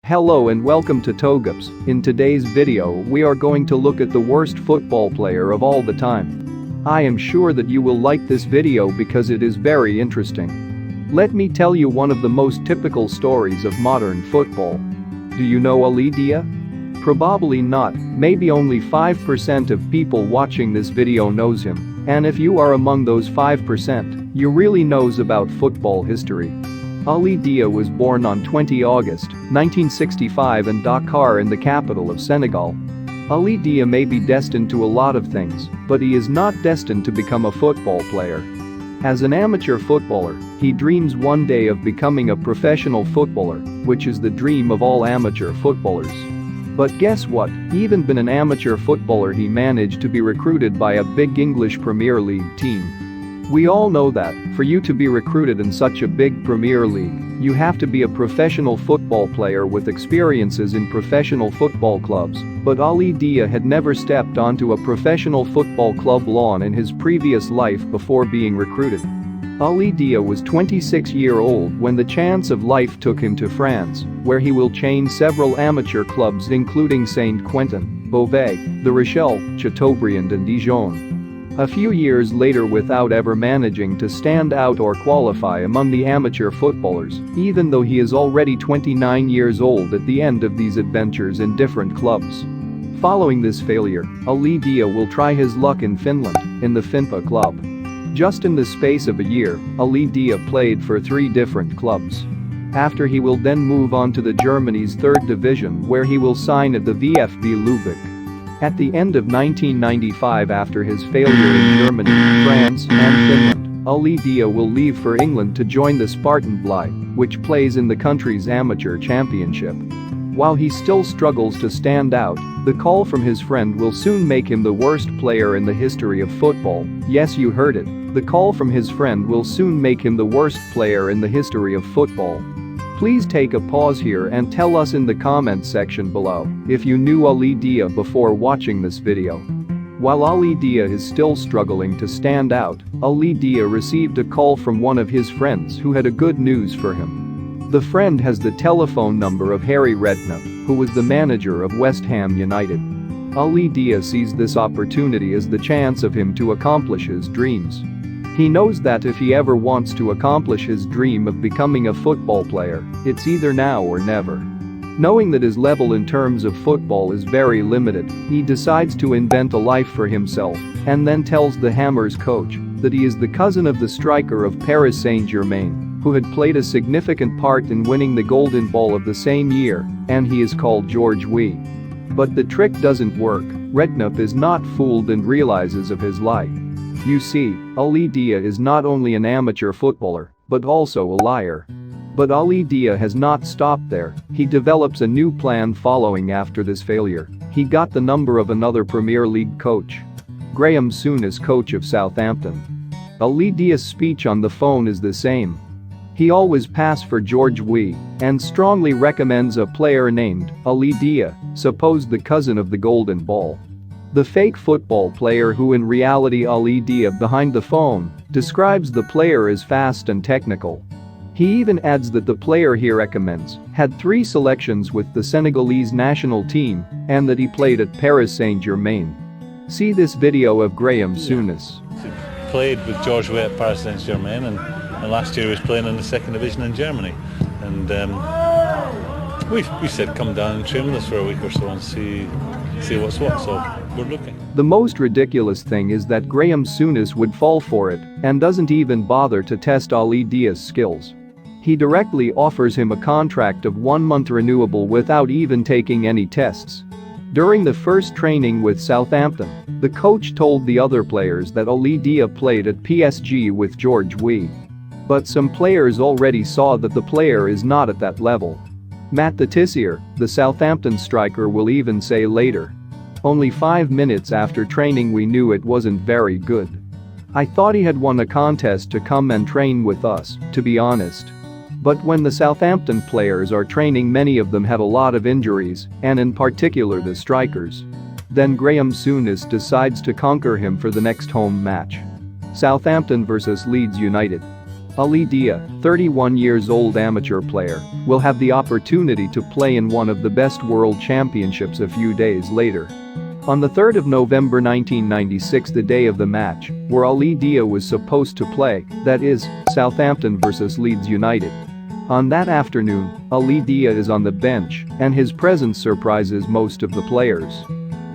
Hello and welcome to Togops. In today's video we are going to look at the worst football player of all the time. I am sure that you will like this video because it is very interesting. Let me tell you one of the most typical stories of modern football. Do you know Ali Dia? Probably not, maybe only 5% of people watching this video knows him, and if you are among those 5%, you really knows about football history. Ali Dia was born on 20 August 1965 in Dakar in the capital of Senegal. Ali Dia may be destined to a lot of things, but he is not destined to become a football player. As an amateur footballer, he dreams one day of becoming a professional footballer, which is the dream of all amateur footballers. But guess what, even being an amateur footballer he managed to be recruited by a big English Premier League team. We all know that, for you to be recruited in such a big Premier League, you have to be a professional football player with experiences in professional football clubs, but Ali Dia had never stepped onto a professional football club lawn in his previous life before being recruited. Ali Dia was 26-year-old when the chance of life took him to France, where he will change several amateur clubs including Saint-Quentin, Beauvais, The Rochelle, Chateaubriand and Dijon. A few years later, without ever managing to stand out or qualify among the amateur footballers, even though he is already 29 years old at the end of these adventures in different clubs. Following this failure, Ali Dia will try his luck in Finland, in the Finpa club. Just in the space of a year, Ali Dia played for 3 different clubs. After he will then move on to the Germany's 3rd division where he will sign at the VfB Lübeck. At the end of 1995, after his failure in Germany, France and Finland, Ali Dia will leave for England to join the Spartan Bly, which plays in the country's amateur championship. While he still struggles to stand out, the call from his friend will soon make him the worst player in the history of football. Yes, you heard it, the call from his friend will soon make him the worst player in the history of football. Please take a pause here and tell us in the comments section below if you knew Ali Dia before watching this video. While Ali Dia is still struggling to stand out, Ali Dia received a call from one of his friends who had a good news for him. The friend has the telephone number of Harry Redknapp, who was the manager of West Ham United. Ali Dia sees this opportunity as the chance of him to accomplish his dreams. He knows that if he ever wants to accomplish his dream of becoming a football player, it's either now or never. Knowing that his level in terms of football is very limited, he decides to invent a life for himself and then tells the Hammers coach that he is the cousin of the striker of Paris Saint-Germain, who had played a significant part in winning the Golden Ball of the same year, and he is called George Weah. But the trick doesn't work. Redknapp is not fooled and realizes of his lie. You see, Ali Dia is not only an amateur footballer, but also a liar. But Ali Dia has not stopped there, he develops a new plan following after this failure. He got the number of another Premier League coach. Graham Souness, coach of Southampton. Ali Dia's speech on the phone is the same. He always pass for George Weah and strongly recommends a player named Ali Dia, supposed the cousin of the Golden Ball. The fake football player, who in reality Ali Dia behind the phone, describes the player as fast and technical. He even adds that the player he recommends had 3 selections with the Senegalese national team and that he played at Paris Saint-Germain. See this video of Graham Souness. Played with George Weah at Paris Saint-Germain and last year he was playing in the 2nd division in Germany. And we said come down and train with us for a week or so and see what's what, so we're looking. The most ridiculous thing is that Graham Souness would fall for it and doesn't even bother to test Ali Dia's skills. He directly offers him a contract of 1 month renewable without even taking any tests. During the first training with Southampton, the coach told the other players that Ali Dia played at PSG with George Weah. But some players already saw that the player is not at that level. Matt the Tissier, the Southampton striker, will even say later. Only 5 minutes after training we knew it wasn't very good. I thought he had won a contest to come and train with us, to be honest. But when the Southampton players are training, many of them had a lot of injuries, and in particular the strikers. Then Graham Souness decides to conquer him for the next home match. Southampton vs Leeds United. Ali Dia, 31 years old amateur player, will have the opportunity to play in one of the best world championships a few days later. On the 3rd of November 1996, the day of the match, where Ali Dia was supposed to play, that is, Southampton vs Leeds United. On that afternoon, Ali Dia is on the bench, and his presence surprises most of the players.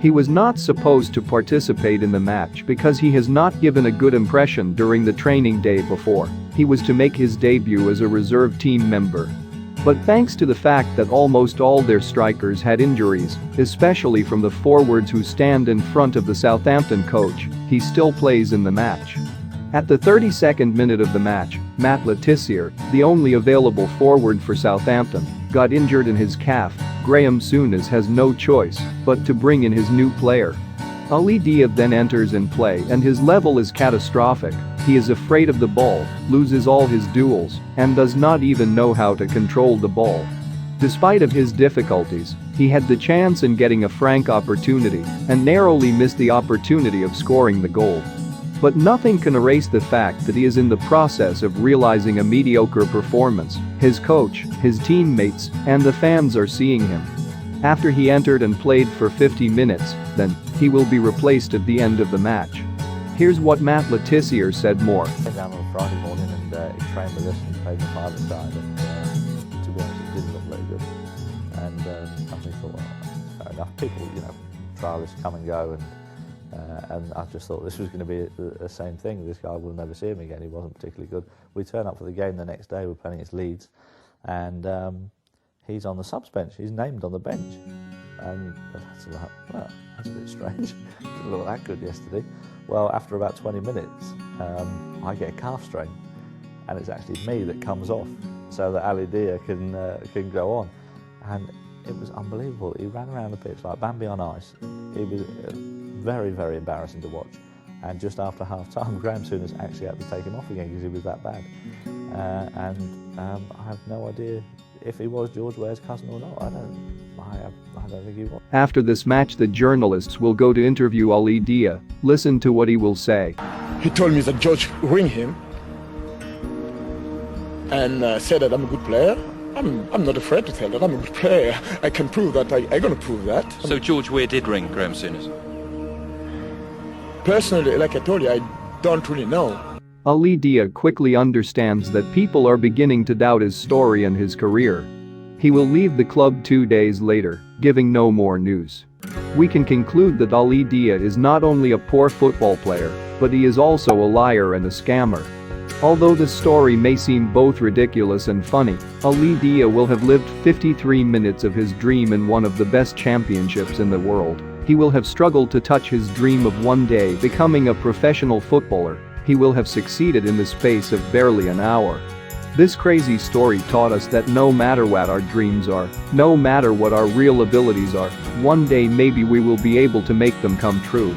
He was not supposed to participate in the match because he has not given a good impression during the training day before. He was to make his debut as a reserve team member. But thanks to the fact that almost all their strikers had injuries, especially from the forwards who stand in front of the Southampton coach, he still plays in the match. At the 32nd minute of the match, Matt Le Tissier, the only available forward for Southampton, got injured in his calf. Graham Souness has no choice but to bring in his new player. Ali Dia then enters in play and his level is catastrophic. He is afraid of the ball, loses all his duels, and does not even know how to control the ball. Despite of his difficulties, he had the chance in getting a frank opportunity and narrowly missed the opportunity of scoring the goal. But nothing can erase the fact that he is in the process of realizing a mediocre performance. His coach, his teammates, and the fans are seeing him. After he entered and played for 50 minutes, then he will be replaced at the end of the match. Here's what Matt Le Tissier said more. I came down on a Friday morning and he trained with us and played the private side, and to be honest, it didn't look very good. And we thought, well, fair enough. People, trialists come and go, and I just thought this was going to be the same thing. This guy will never see him again. He wasn't particularly good. We turn up for the game the next day. We're playing against Leeds, and he's on the subs bench. He's named on the bench, and that's like, well, that's a bit strange. Didn't look that good yesterday. Well, after about 20 minutes, I get a calf strain, and it's actually me that comes off so that Ali Dia can go on. And it was unbelievable. He ran around the pitch like Bambi on ice. It was very, very embarrassing to watch. And just after half-time, Graham Souness actually had to take him off again because he was that bad. I have no idea if he was George Ware's cousin or not. I don't think he was. After this match, the journalists will go to interview Ali Dia. Listen to what he will say. He told me that George ring him and said that I'm a good player. I'm not afraid to tell that I'm a good player. I can prove that. I'm going to prove that. So George Weir did ring Graham Souness? Personally, like I told you, I don't really know. Ali Dia quickly understands that people are beginning to doubt his story and his career. He will leave the club 2 days later, giving no more news. We can conclude that Ali Dia is not only a poor football player, but he is also a liar and a scammer. Although the story may seem both ridiculous and funny, Ali Dia will have lived 53 minutes of his dream in one of the best championships in the world. He will have struggled to touch his dream of one day becoming a professional footballer. He will have succeeded in the space of barely an hour. This crazy story taught us that no matter what our dreams are, no matter what our real abilities are, one day maybe we will be able to make them come true.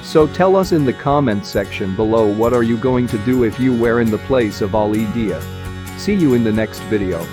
So tell us in the comments section below, what are you going to do if you were in the place of Ali Dia? See you in the next video.